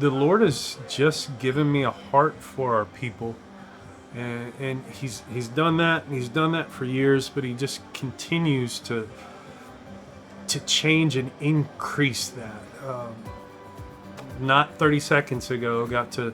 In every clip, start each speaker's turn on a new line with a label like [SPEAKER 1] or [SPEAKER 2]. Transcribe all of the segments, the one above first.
[SPEAKER 1] the Lord has just given me a heart for our people, and he's done that, and he's done that for years. But he just continues to change and increase that. Not 30 seconds ago, got to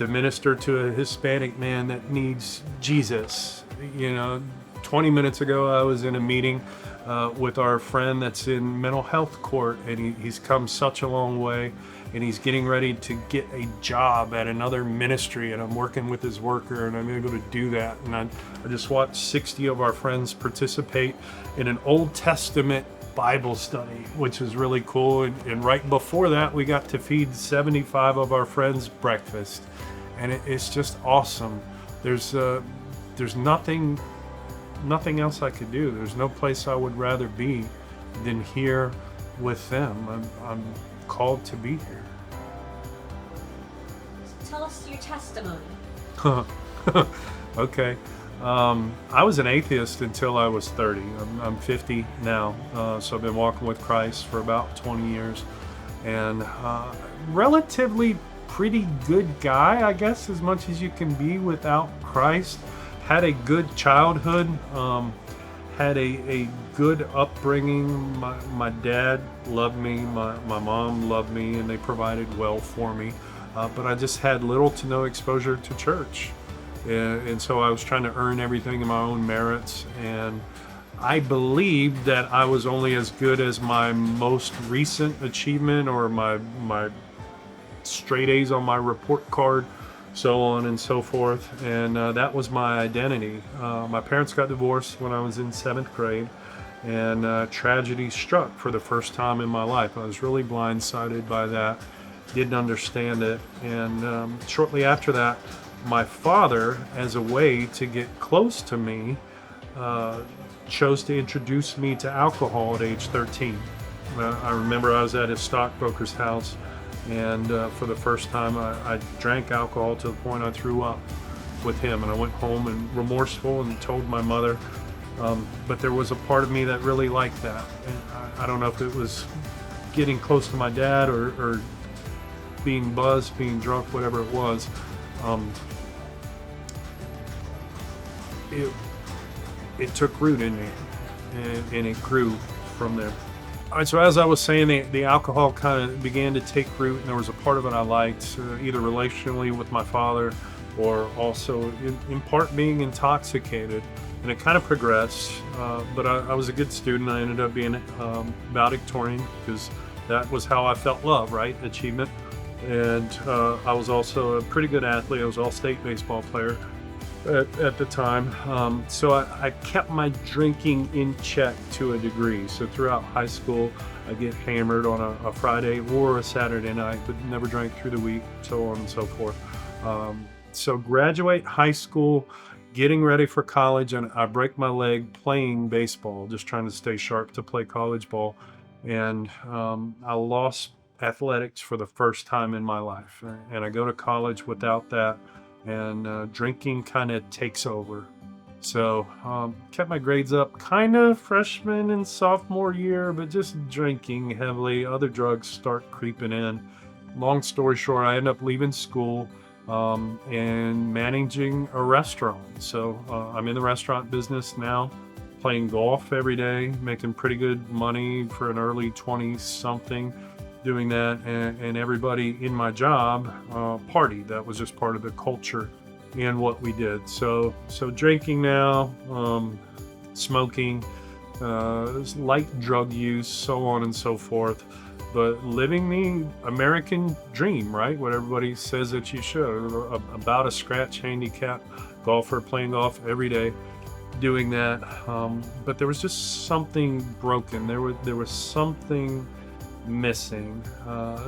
[SPEAKER 1] minister to a Hispanic man that needs Jesus. 20 minutes ago, I was in a meeting with our friend that's in mental health court, and he's come such a long way, and he's getting ready to get a job at another ministry, and I'm working with his worker, and I'm able to do that. And I just watched 60 of our friends participate in an Old Testament Bible study, which is really cool. And right before that, we got to feed 75 of our friends breakfast, and it's just awesome. There's nothing else I could do. There's no place I would rather be than here with them. I'm called to be here.
[SPEAKER 2] Tell us your testimony.
[SPEAKER 1] Okay. I was an atheist until I was 30. I'm 50 now, so I've been walking with Christ for about 20 years, and relatively pretty good guy, I guess, as much as you can be without Christ. Had a good childhood, had a good upbringing. My dad loved me, my mom loved me, and they provided well for me, but I just had little to no exposure to church. And so I was trying to earn everything in my own merits, and I believed that I was only as good as my most recent achievement or my straight A's on my report card, so on and so forth. And that was my identity. My parents got divorced when I was in 7th grade, and tragedy struck for the first time in my life. I was really blindsided by that, didn't understand it, and shortly after that, my father, as a way to get close to me, chose to introduce me to alcohol at age 13. I remember I was at his stockbroker's house, and for the first time I drank alcohol to the point I threw up with him, and I went home and remorseful and told my mother, but there was a part of me that really liked that. And I don't know if it was getting close to my dad or being buzzed, being drunk, whatever it was. It took root in me, and it grew from there. All right, so as I was saying, the alcohol kind of began to take root, and there was a part of it I liked, either relationally with my father or also in part being intoxicated. And it kind of progressed, but I was a good student. I ended up being valedictorian because that was how I felt love, right? Achievement. And I was also a pretty good athlete. I was all-state baseball player at the time. So I kept my drinking in check to a degree. So throughout high school, I get hammered on a Friday or a Saturday night, but never drank through the week, so on and so forth. So graduate high school, getting ready for college, and I break my leg playing baseball, just trying to stay sharp to play college ball. And I lost athletics for the first time in my life, and I go to college without that, and drinking kind of takes over. So kept my grades up kind of freshman and sophomore year, but just drinking heavily. Other drugs start creeping in. Long story short, I end up leaving school and managing a restaurant. So I'm in the restaurant business now, playing golf every day, making pretty good money for an early 20-something doing that, and everybody in my job partied. That was just part of the culture and what we did. So drinking now, smoking, light drug use, so on and so forth, but living the American dream, right? What everybody says that you should, about a scratch handicap golfer, playing golf every day, doing that. But there was just something broken. There was something missing.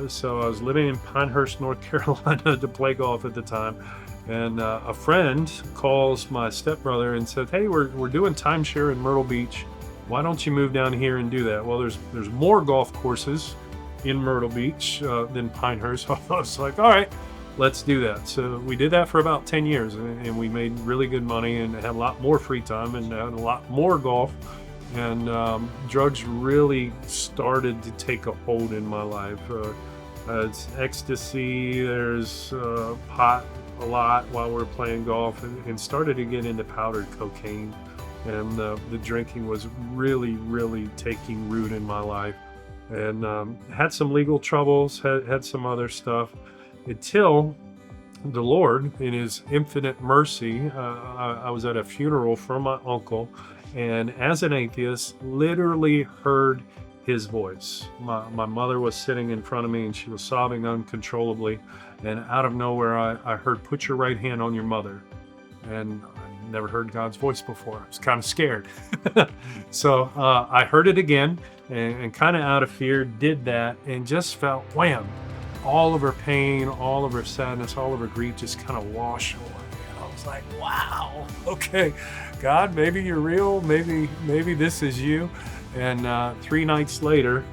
[SPEAKER 1] So I was living in Pinehurst, North Carolina to play golf at the time. And a friend calls my stepbrother and said, "Hey, we're doing timeshare in Myrtle Beach. Why don't you move down here and do that?" Well, there's more golf courses in Myrtle Beach than Pinehurst. I was like, all right, let's do that. So we did that for about 10 years, and we made really good money and had a lot more free time and had a lot more golf. And drugs really started to take a hold in my life. It's ecstasy. There's pot a lot while we're playing golf, and started to get into powdered cocaine. And the drinking was really, really taking root in my life. And had some legal troubles, had some other stuff until the Lord, in His infinite mercy, I was at a funeral for my uncle, and as an atheist, literally heard his voice. My mother was sitting in front of me and she was sobbing uncontrollably, and out of nowhere, I heard, "Put your right hand on your mother." And I never heard God's voice before. I was kind of scared. So I heard it again, and kind of out of fear did that, and just felt wham, all of her pain, all of her sadness, all of her grief just kind of wash away. And I was like, wow, okay, God, maybe you're real. Maybe this is you. And 3 nights later,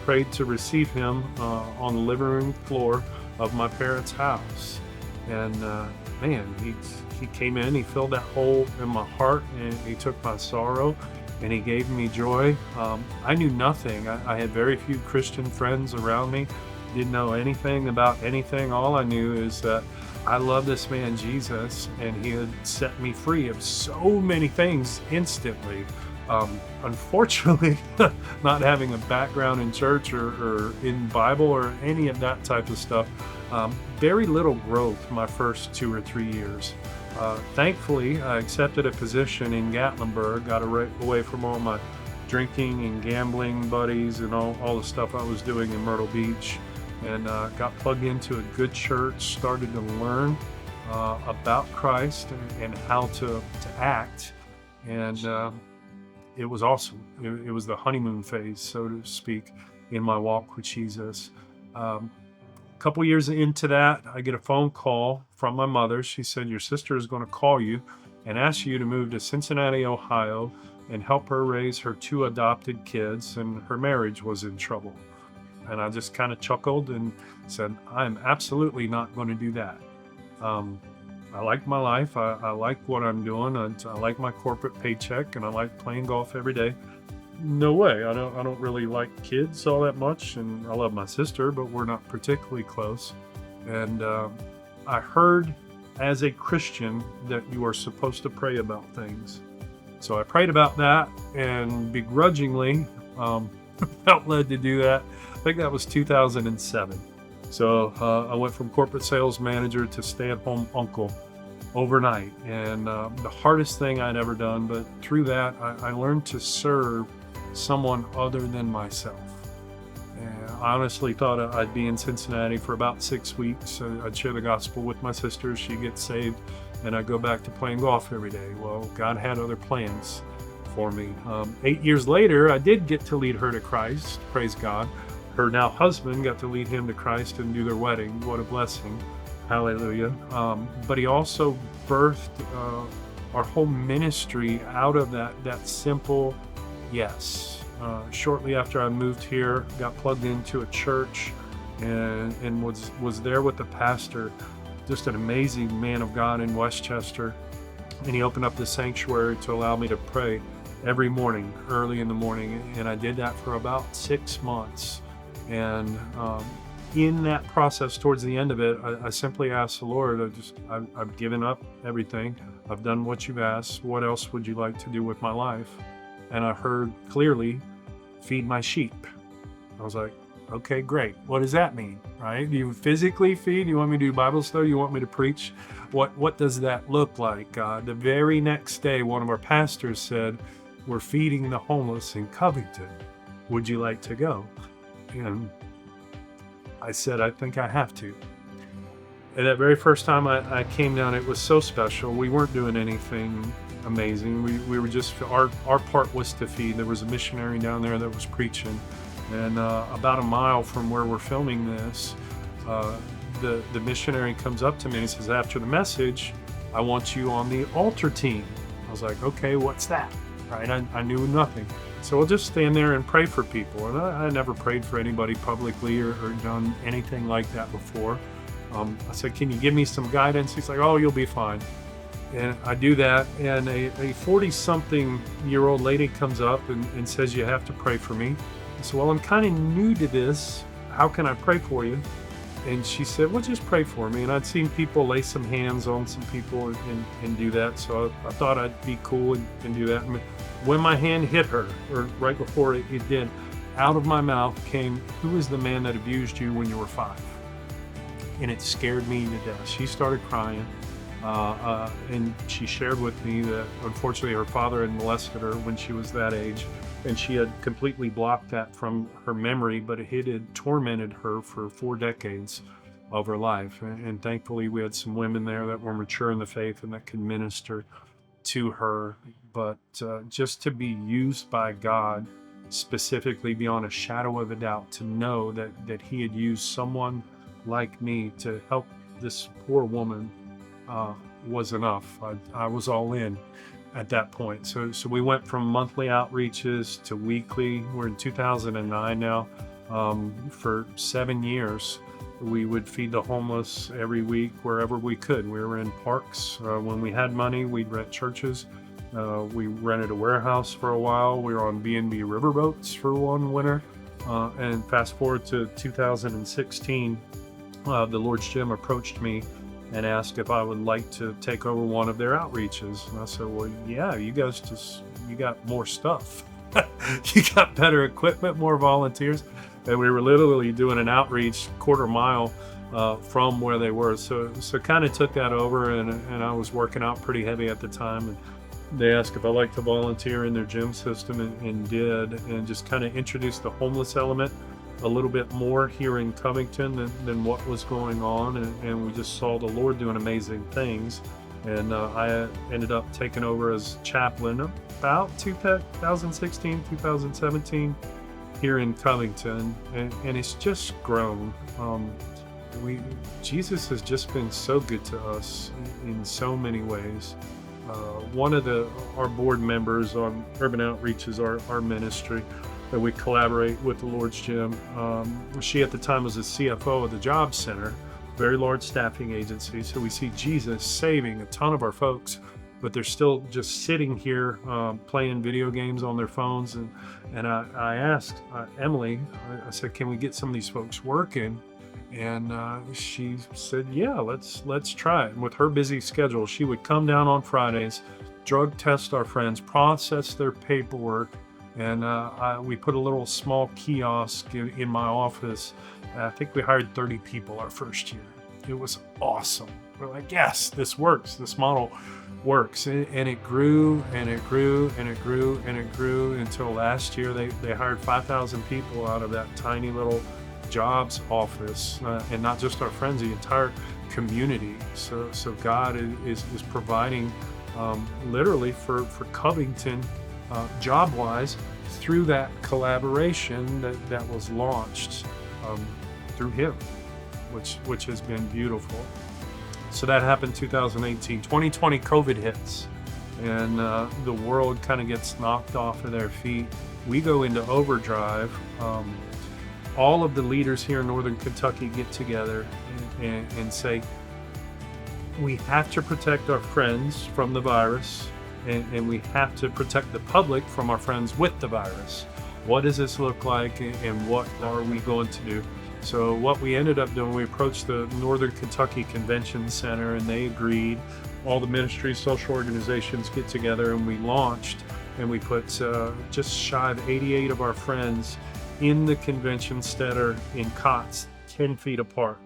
[SPEAKER 1] prayed to receive him on the living room floor of my parents' house. And man, he came in, he filled that hole in my heart, and he took my sorrow and he gave me joy. I knew nothing. I had very few Christian friends around me, didn't know anything about anything. All I knew is that I love this man Jesus, and he had set me free of so many things instantly. Unfortunately, not having a background in church or in Bible or any of that type of stuff, very little growth my first 2 or 3 years. Thankfully, I accepted a position in Gatlinburg, got away from all my drinking and gambling buddies and all the stuff I was doing in Myrtle Beach, and got plugged into a good church, started to learn about Christ and how to act. And it was awesome. It was the honeymoon phase, so to speak, in my walk with Jesus. A couple years into that, I get a phone call from my mother. She said, "Your sister is going to call you and ask you to move to Cincinnati, Ohio, and help her raise her 2 adopted kids, and her marriage was in trouble." And I just kind of chuckled and said, "I'm absolutely not going to do that. I like my life. I like what I'm doing. I like my corporate paycheck, and I like playing golf every day. No way. I don't really like kids all that much, and I love my sister, but we're not particularly close." And I heard, as a Christian, that you are supposed to pray about things. So I prayed about that, and begrudgingly felt led to do that. I think that was 2007. So I went from corporate sales manager to stay-at-home uncle overnight. And the hardest thing I'd ever done, but through that, I learned to serve someone other than myself. And I honestly thought I'd be in Cincinnati for about 6 weeks. I'd share the gospel with my sister, she'd get saved, and I'd go back to playing golf every day. Well, God had other plans for me. 8 years later, I did get to lead her to Christ, praise God. Her now husband got to lead him to Christ and do their wedding. What a blessing. Hallelujah. But he also birthed our whole ministry out of that simple yes. Shortly after I moved here, got plugged into a church and was there with the pastor, just an amazing man of God in Westchester. And he opened up the sanctuary to allow me to pray every morning, early in the morning. And I did that for about 6 months. And in that process, towards the end of it, I simply asked the Lord, I've given up everything. I've done what you've asked. What else would you like to do with my life? And I heard clearly, feed my sheep. I was like, okay, great. What does that mean, right? Do you physically feed? You want me to do Bible study? You want me to preach? What does that look like, God? The very next day, one of our pastors said, "We're feeding the homeless in Covington. Would you like to go?" And I said, "I think I have to." And that very first time I came down, it was so special. We weren't doing anything amazing. We were just, our part was to feed. There was a missionary down there that was preaching. And about a mile from where we're filming this, the missionary comes up to me and he says, "After the message, I want you on the altar team." I was like, okay, what's that? Right? I knew nothing. So we'll just stand there and pray for people. And I never prayed for anybody publicly or done anything like that before. I said, "Can you give me some guidance?" He's like, "Oh, you'll be fine." And I do that. And a 40-something-year-old lady comes up and says, "You have to pray for me." I said, "Well, I'm kind of new to this. how can I pray for you? And she said, well, just pray for me. And I'd seen people lay some hands on some people and do that. So I thought I'd be cool and do that. And when my hand hit her, or right before it did, out of my mouth came, who is the man that abused you when you were 5? And it scared me to death. She started crying. And she shared with me that unfortunately her father had molested her when she was that age, and she had completely blocked that from her memory, but it had tormented her for 4 decades of her life. And thankfully we had some women there that were mature in the faith and that could minister to her. But just to be used by God specifically beyond a shadow of a doubt, to know that he had used someone like me to help this poor woman was enough. I was all in at that point. So we went from monthly outreaches to weekly. We're in 2009 now. For 7 years, we would feed the homeless every week wherever we could. We were in parks. When we had money, we'd rent churches. We rented a warehouse for a while. We were on B&B riverboats for one winter. And fast forward to 2016, the Lord's Gym approached me and asked if I would like to take over one of their outreaches. And I said, well, yeah, you guys you got more stuff. You got better equipment, more volunteers. And we were literally doing an outreach quarter mile from where they were. So kind of took that over, and I was working out pretty heavy at the time. And they asked if I liked to volunteer in their gym system, and did, and just kind of introduced the homeless element a little bit more here in Covington than what was going on, and we just saw the Lord doing amazing things. And I ended up taking over as chaplain about 2016, 2017 here in Covington, and it's just grown. Jesus has just been so good to us in so many ways. One of our board members on Urban Outreach is our ministry that we collaborate with the Lord's Gym. She at the time was the CFO of the Job Center, very large staffing agency. So we see Jesus saving a ton of our folks, but they're still just sitting here playing video games on their phones. And I asked Emily, I said, can we get some of these folks working? And she said, yeah, let's try it. And with her busy schedule, she would come down on Fridays, drug test our friends, process their paperwork. And we put a little small kiosk in my office. I think we hired 30 people our first year. It was awesome. We're like, yes, this works. This model works. And it grew and it grew and it grew and it grew until last year they hired 5,000 people out of that tiny little jobs office. And not just our friends, the entire community. So God is providing literally for Covington job-wise through that collaboration that was launched through him, which has been beautiful. So that happened 2018. 2020 COVID hits, and the world kind of gets knocked off of their feet. We go into overdrive. All of the leaders here in Northern Kentucky get together and say, we have to protect our friends from the virus. And we have to protect the public from our friends with the virus. What does this look like, and what are we going to do? So what we ended up doing, we approached the Northern Kentucky Convention Center, and they agreed. All the ministries, social organizations get together, and we launched, and we put just shy of 88 of our friends in the convention center in cots 10 feet apart.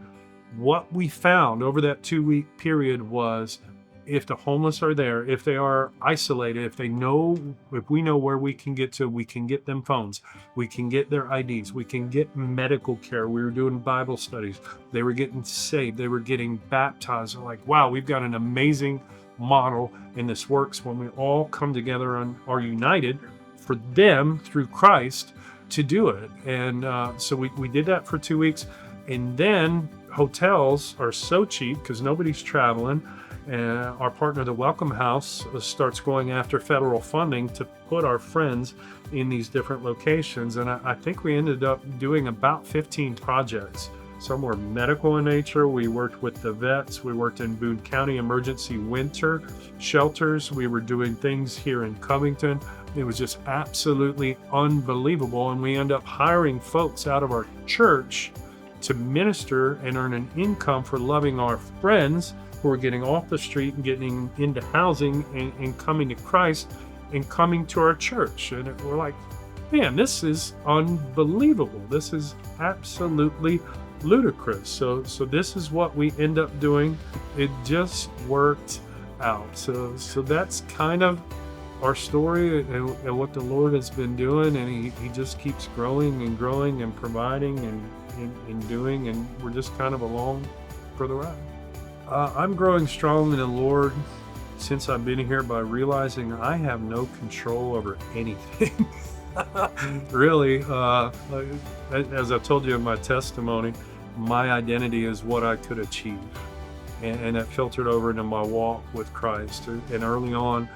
[SPEAKER 1] What we found over that 2-week period was, if the homeless are there, if they are isolated, if we know where we can get to, we can get them phones, we can get their IDs, we can get medical care. We were doing Bible studies. They were getting saved. They were getting baptized. They're like, wow, we've got an amazing model, and this works when we all come together and are united for them through Christ to do it. And so we did that for 2 weeks. And then hotels are so cheap because nobody's traveling. And our partner, the Welcome House, starts going after federal funding to put our friends in these different locations. And I think we ended up doing about 15 projects. Some were medical in nature. We worked with the vets. We worked in Boone County emergency winter shelters. We were doing things here in Covington. It was just absolutely unbelievable. And we end up hiring folks out of our church to minister and earn an income for loving our friends who are getting off the street and getting into housing and coming to Christ and coming to our church. And we're like, man, this is unbelievable. This is absolutely ludicrous. So this is what we end up doing. It just worked out. So that's kind of our story and what the Lord has been doing, and he just keeps growing and growing and providing and doing, and we're just kind of along for the ride. I'm growing strong in the Lord since I've been here by realizing I have no control over anything. Really, as I told you in my testimony, my identity is what I could achieve, and that filtered over into my walk with Christ. And early on,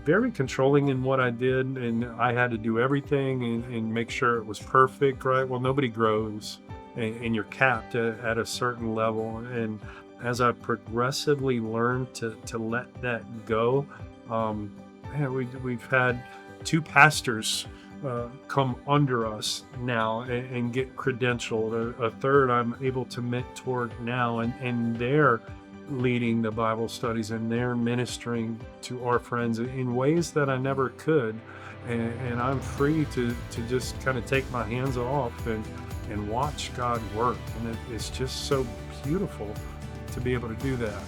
[SPEAKER 1] very controlling in what I did, and I had to do everything and make sure it was perfect, right? Well, nobody grows, and you're capped at a certain level. And as I progressively learned to let that go, we've had 2 pastors come under us now and get credentialed. A third I'm able to mentor now, and they're leading the Bible studies, and they're ministering to our friends in ways that I never could. And I'm free to just kind of take my hands off and watch God work. And it's just so beautiful to be able to do that.